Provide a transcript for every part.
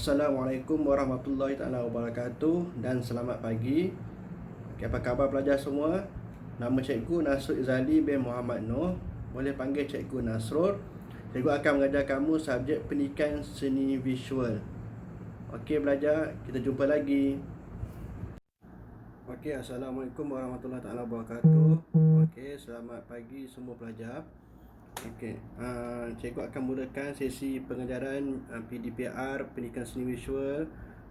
Assalamualaikum warahmatullahi taala wabarakatuh dan selamat pagi. Okay, apa khabar pelajar semua? Nama cikgu Nasrul Izali bin Muhammad Noor. Boleh panggil cikgu Nasrul. Cikgu akan mengajar kamu subjek pendidikan seni visual. Okey pelajar, kita jumpa lagi. Okey, Assalamualaikum warahmatullahi taala wabarakatuh. Okey, selamat pagi semua pelajar. Okey, cikgu akan mulakan sesi pengajaran PDPR, pendidikan seni visual.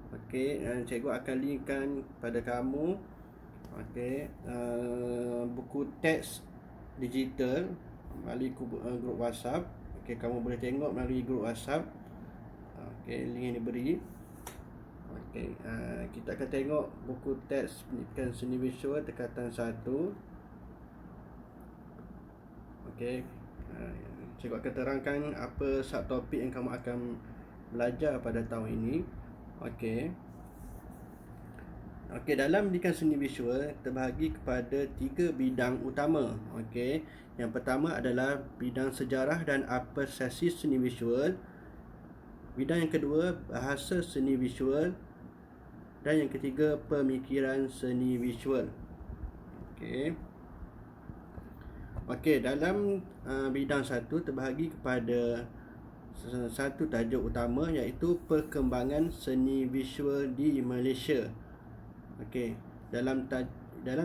Okey, cikgu akan linkkan pada kamu buku teks digital melalui grup WhatsApp. Okey, kamu boleh tengok melalui grup WhatsApp. Okey, link yang diberi. Okey, kita akan tengok buku teks pendidikan seni visual tingkatan 1. Okey, cikgu akan terangkan apa subtopik yang kamu akan belajar pada tahun ini. Okey. Okey, dalam pendidikan seni visual terbahagi kepada 3 bidang utama. Okey. Yang pertama adalah bidang sejarah dan apresiasi seni visual. Bidang yang kedua bahasa seni visual dan yang ketiga pemikiran seni visual. Okey. Okey, dalam bidang 1 terbahagi kepada satu tajuk utama iaitu perkembangan seni visual di Malaysia. Okey, dalam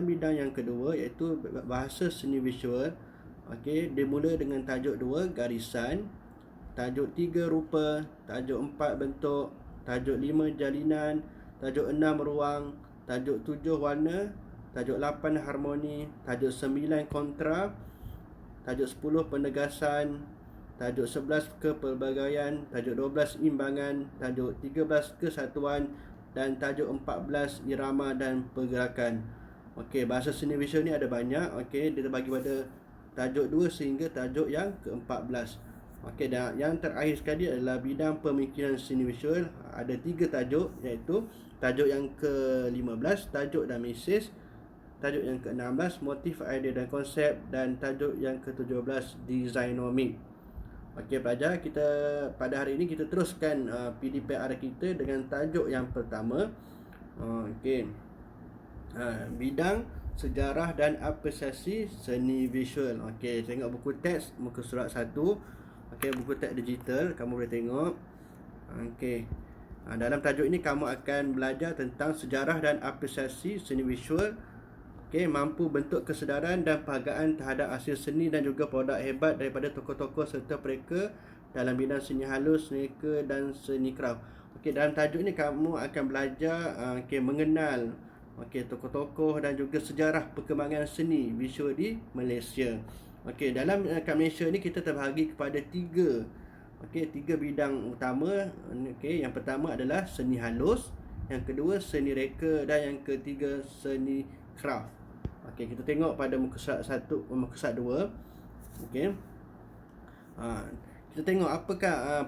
bidang yang kedua iaitu bahasa seni visual. Okey, dimula dengan tajuk 2 garisan, tajuk 3 rupa, tajuk 4 bentuk, tajuk 5 jalinan, tajuk 6 ruang, tajuk 7 warna, tajuk 8 harmoni, tajuk 9 kontra, tajuk 10 penegasan, tajuk 11 kepelbagaian, tajuk 12 imbangan, tajuk 13 kesatuan dan tajuk 14 irama dan pergerakan. Okey, bahasa seni visual ni ada banyak. Okey, dia terbagi pada tajuk 2 sehingga tajuk yang ke-14. Okey, dan yang terakhir sekali adalah bidang pemikiran seni visual. Ada 3 tajuk iaitu tajuk yang ke-15 tajuk dan mesej, tajuk yang ke-16 motif, idea dan konsep, dan tajuk yang ke-17 designomik. Okey pelajar, kita pada hari ini kita teruskan PDPR kita dengan tajuk yang pertama. Okey. Bidang sejarah dan apresiasi seni visual. Okey, tengok buku teks muka surat 1. Okey, buku teks digital kamu boleh tengok. Okey. Dalam tajuk ini kamu akan belajar tentang sejarah dan apresiasi seni visual. Okey, mampu bentuk kesedaran dan penghargaan terhadap hasil seni dan juga produk hebat daripada tokoh-tokoh serta mereka dalam bidang seni halus, seni reka dan seni kraft. Okey, dalam tajuk ini kamu akan belajar mengenal tokoh-tokoh dan juga sejarah perkembangan seni visual di Malaysia. Okey, dalam kat Malaysia ni kita terbahagi kepada 3 bidang utama. Okey, yang pertama adalah seni halus, yang kedua seni reka dan yang ketiga seni kraft. Okey, kita tengok pada muka surat 1, muka surat 2. Okey. Kita tengok apakah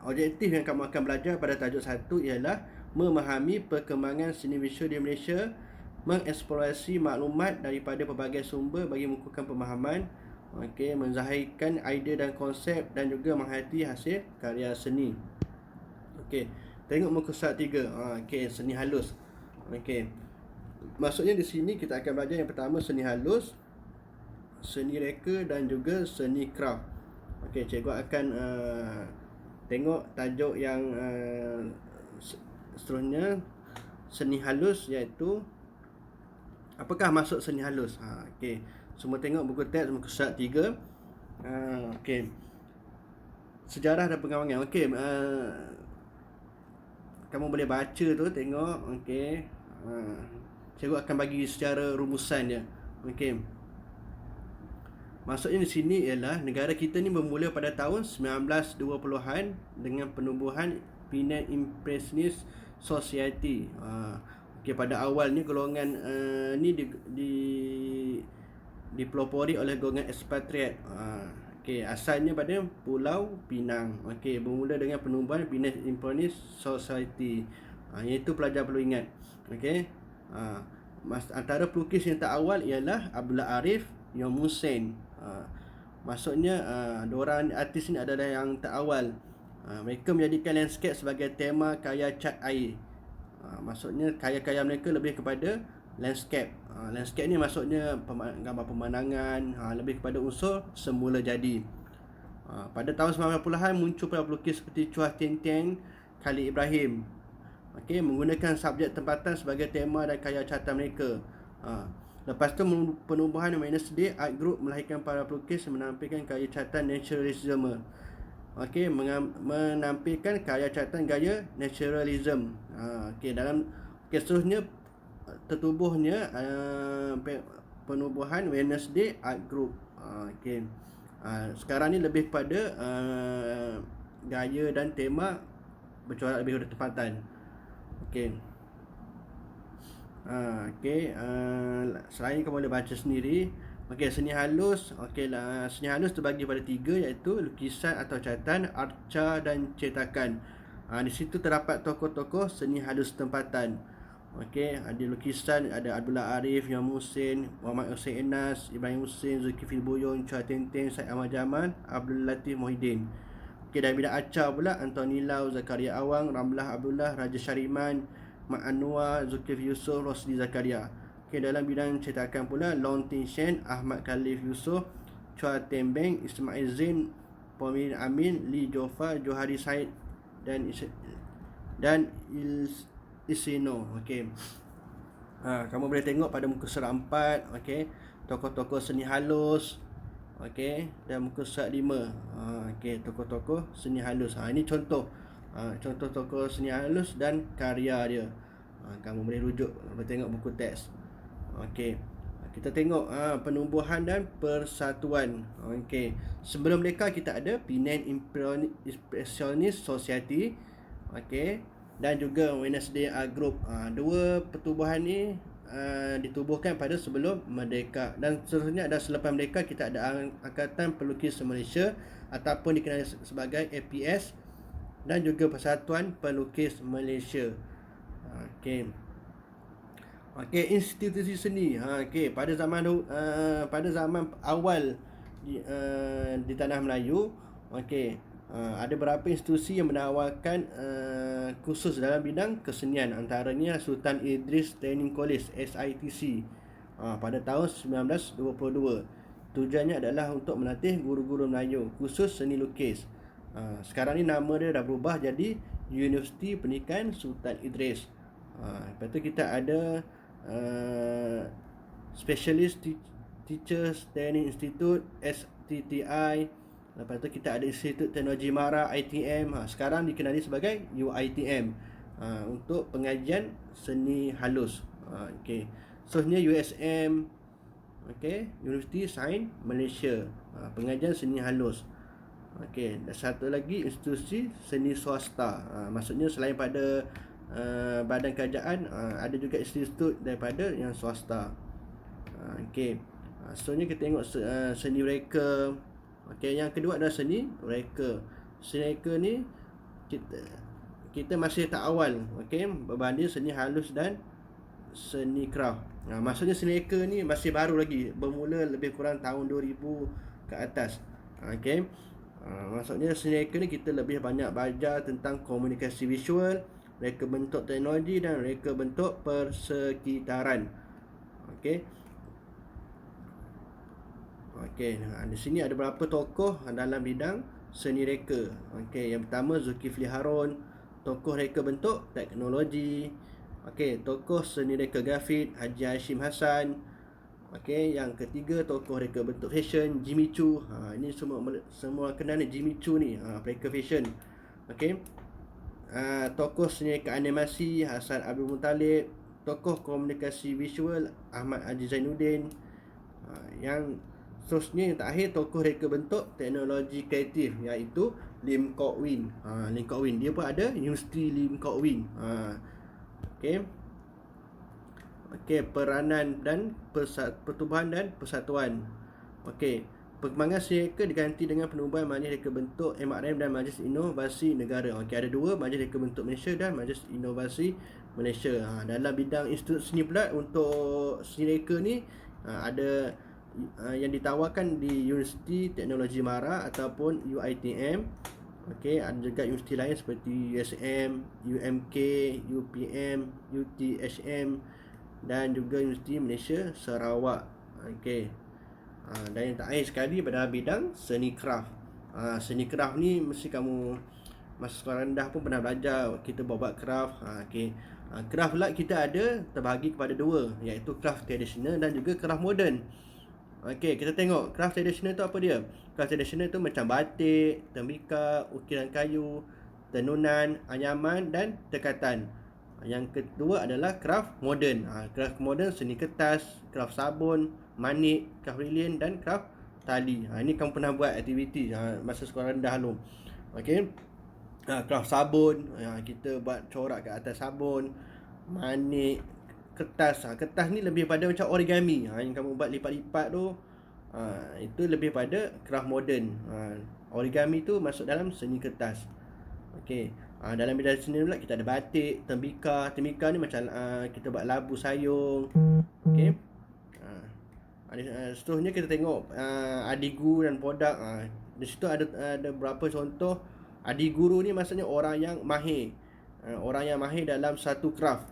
objektif yang kamu akan belajar pada tajuk 1 ialah memahami perkembangan seni visual di Malaysia, mengeksplorasi maklumat daripada pelbagai sumber bagi mengukuhkan pemahaman, menzahirkan idea dan konsep dan juga menghayati hasil karya seni. Okey, tengok muka surat 3. Seni halus. Okey. Maksudnya di sini kita akan belajar yang pertama seni halus, seni reka dan juga seni kraft. Okey, cikgu akan tengok tajuk yang seterusnya, seni halus, iaitu apakah maksud seni halus. Okey, semua tengok buku teks muka surat 3. Okey, sejarah dan pengembangan. Okey, kamu boleh baca tu, tengok. Okey, cikgu akan bagi secara rumusan dia. Okey, maksudnya di sini ialah negara kita ni bermula pada tahun 1920-an dengan penubuhan Penang Impressionist Society. Okey, pada awalnya golongan ni dipelopori oleh golongan ekspatriat. Okey, asalnya pada Pulau Pinang. Okey, bermula dengan penubuhan Penang Impressionist Society. Iaitu pelajar perlu ingat. Okey. Antara pelukis yang terawal ialah Abdullah Arif, Yong Musen. Maksudnya diorang artis ni adalah yang terawal Mereka menjadikan landscape sebagai tema karya cat air. Maksudnya karya-karya mereka lebih kepada landscape. Landscape ni maksudnya gambar pemandangan, lebih kepada unsur semula jadi. Pada tahun 90-an muncul para pelukis seperti Chua Tien Tien, Khalil Ibrahim, menggunakan subjek tempatan sebagai tema dan karya catatan mereka. Lepas tu penubuhan Wednesday Art Group melahirkan para pelukis menampilkan karya catatan naturalism. Menampilkan karya catatan gaya naturalism. Dalam seterusnya tertubuhnya penubuhan Wednesday Art Group. Sekarang ni lebih pada gaya dan tema bercorak lebih pada tempatan. Selain kamu boleh baca sendiri. Seni halus. Seni halus terbagi pada 3, iaitu lukisan atau catatan, arca dan cetakan. Di situ terdapat tokoh-tokoh seni halus tempatan. Ada lukisan, ada Abdullah Arif, Yang Muhsin, Muhammad Hussein Enas, Ibrahim Husin, Zulkifli Boyon, Chua Tien Tien, Syed Ahmad Jamal, Abdul Latif Muhyiddin. Dalam bidang arca pula, Antoni Lau, Zakaria Awang, Ramlah Abdullah, Raja Syariman, Mak Anwar, Zulkifli Yusof, Rosli Zakaria. Dalam bidang cetakan pula, Long Tin Shen, Ahmad Khalif Yusof, Chua Ten Beng, Ismail Zain, Pomin Amin, Lee Jofar, Johari Said dan Isino. Kamu boleh tengok pada muka surat 4, tokoh-tokoh seni halus. Dan muka surat 5, tokoh-tokoh seni halus. Ini contoh tokoh seni halus dan karya dia. Kamu boleh rujuk, boleh tengok buku teks. Kita tengok penubuhan dan persatuan. Sebelum mereka kita ada Penang Impressionist Society, dan juga Wednesday Art Group. Dua pertubuhan ni ditubuhkan pada sebelum merdeka, dan seterusnya ada selepas merdeka kita ada Angkatan Pelukis Malaysia ataupun dikenali sebagai APS, dan juga Persatuan Pelukis Malaysia. Institusi seni. Pada zaman awal di tanah Melayu, ada beberapa institusi yang menawarkan khusus dalam bidang kesenian, antaranya Sultan Idris Training College SITC pada tahun 1922. Tujuannya adalah untuk melatih guru-guru Melayu khusus seni lukis. Sekarang ni nama dia dah berubah jadi Universiti Pendidikan Sultan Idris. Lepas tu kita ada Specialist Teachers Training Institute STTI. Lepas tu kita ada Institut Teknologi Mara ITM. Sekarang dikenali sebagai UITM untuk pengajian seni halus. Seterusnya USM, University Sains Malaysia, pengajian seni halus. Dan satu lagi institusi seni swasta. Maksudnya selain pada badan kerajaan, ada juga institut daripada yang swasta. Seterusnya kita tengok seni reka. Yang kedua adalah seni reka. Seni reka ni kita masih tak awal, berbanding seni halus dan seni craft. Maksudnya seni reka ni masih baru lagi, bermula lebih kurang tahun 2000 ke atas. Maksudnya seni reka ni kita lebih banyak belajar tentang komunikasi visual, reka bentuk teknologi dan reka bentuk persekitaran. Di sini ada beberapa tokoh dalam bidang seni reka. Yang pertama Zulkifli Harun, tokoh reka bentuk teknologi. Tokoh seni reka grafik Haji Hashim Hassan. Yang ketiga tokoh reka bentuk fashion Jimmy Choo. Ini semua kenal ni Jimmy Choo ni, reka fashion. Tokoh seni reka animasi Hasan Abdul Muttalib. Tokoh komunikasi visual Ahmad Haji Zainuddin. Yang seterusnya yang terakhir tokoh reka bentuk teknologi kreatif, iaitu Lim Kok Win. Lim Kok Win dia pun ada Universiti Lim Kok Win. Peranan dan pertubuhan dan persatuan. Perkembangan seni reka diganti dengan penubuhan Majlis Reka Bentuk MRM dan Majlis Inovasi Negara. Ada dua, Majlis Reka Bentuk Malaysia dan Majlis Inovasi Malaysia. Dalam bidang institut seni pula, untuk seni reka ni ada yang ditawarkan di Universiti Teknologi Mara ataupun UITM. Okey, ada juga universiti lain seperti USM, UMK, UPM, UTHM dan juga Universiti Malaysia Sarawak. Okey. Dan yang terakhir sekali pada bidang seni craft. Seni craft ni mesti kamu masa sekolah rendah pun pernah belajar, kita buat craft. Okey. Craft pula kita ada terbahagi kepada dua, iaitu craft tradisional dan juga craft moden. Okey, kita tengok craft tradisional tu apa dia. Craft tradisional tu macam batik, tembikar, ukiran kayu, tenunan, anyaman dan tekatan. Yang kedua adalah craft moden. Craft moden seni kertas, craft sabun, manik, craft lilin dan craft tali. Ini kamu pernah buat aktiviti masa sekolah rendah dulu. Okey. Craft sabun, kita buat corak kat atas sabun, manik, kertas. Kertas ni lebih pada macam origami. Yang kamu buat lipat-lipat tu, itu lebih pada craft moden. Origami tu masuk dalam seni kertas. Okey. Dalam bidang seni pula kita ada batik, tembikar. Tembikar ni macam kita buat labu sayung. Okey. Seterusnya kita tengok adigu dan podak. Di situ ada beberapa contoh. Adiguru ni maksudnya orang yang mahir. Orang yang mahir dalam satu craft.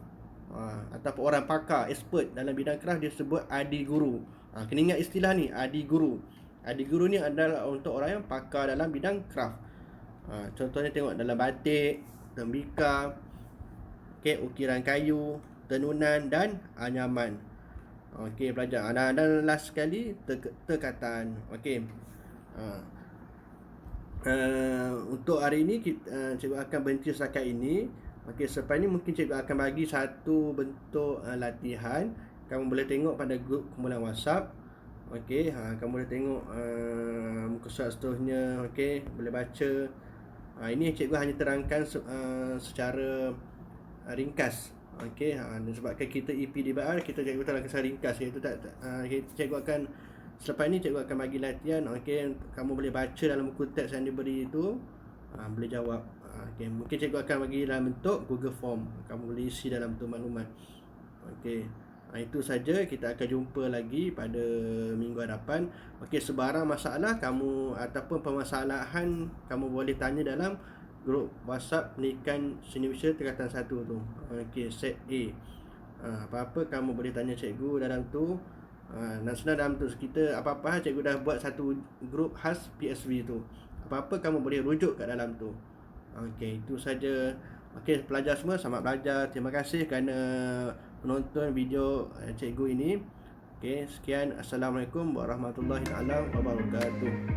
Ataupun orang pakar, expert dalam bidang craft dia sebut adiguru. Kena ingat istilah ni, adiguru. Adiguru ni adalah untuk orang yang pakar dalam bidang craft. Contohnya tengok dalam batik, tembikar, ukiran kayu, tenunan dan anyaman. Okey pelajar. Dan last sekali tekatan. Okey. Untuk hari ini cikgu akan berhenti setakat ini. Okey, selepas ni mungkin cikgu akan bagi satu bentuk latihan. Kamu boleh tengok pada grup kumpulan WhatsApp. Okey, kamu boleh tengok muka surat seterusnya. Okey, boleh baca. Ini cikgu hanya terangkan secara ringkas. Okey, sebabkan kita EPDBR, kita cikgu terangkan secara ringkas, iaitu cikgu akan selepas ni cikgu akan bagi latihan. Okey, kamu boleh baca dalam buku teks yang diberi itu, boleh jawab. Okey, mungkin cikgu akan bagi dalam bentuk Google Form. Kamu boleh isi dalam bentuk maklumat. Okey. Itu saja, kita akan jumpa lagi pada minggu hadapan. Okey, sebarang masalah kamu ataupun permasalahan kamu boleh tanya dalam grup WhatsApp Pendidikan Seni Visual tingkatan 1 tu. Okey, set A. Apa-apa kamu boleh tanya cikgu dalam tu. Dan senang dalam tu kita apa-apa cikgu dah buat satu grup khas PSV tu. Apa-apa kamu boleh rujuk kat dalam tu. Okey, itu saja. Okey, pelajar semua selamat belajar. Terima kasih kerana menonton video cikgu ini. Okey, sekian. Assalamualaikum warahmatullahi wabarakatuh.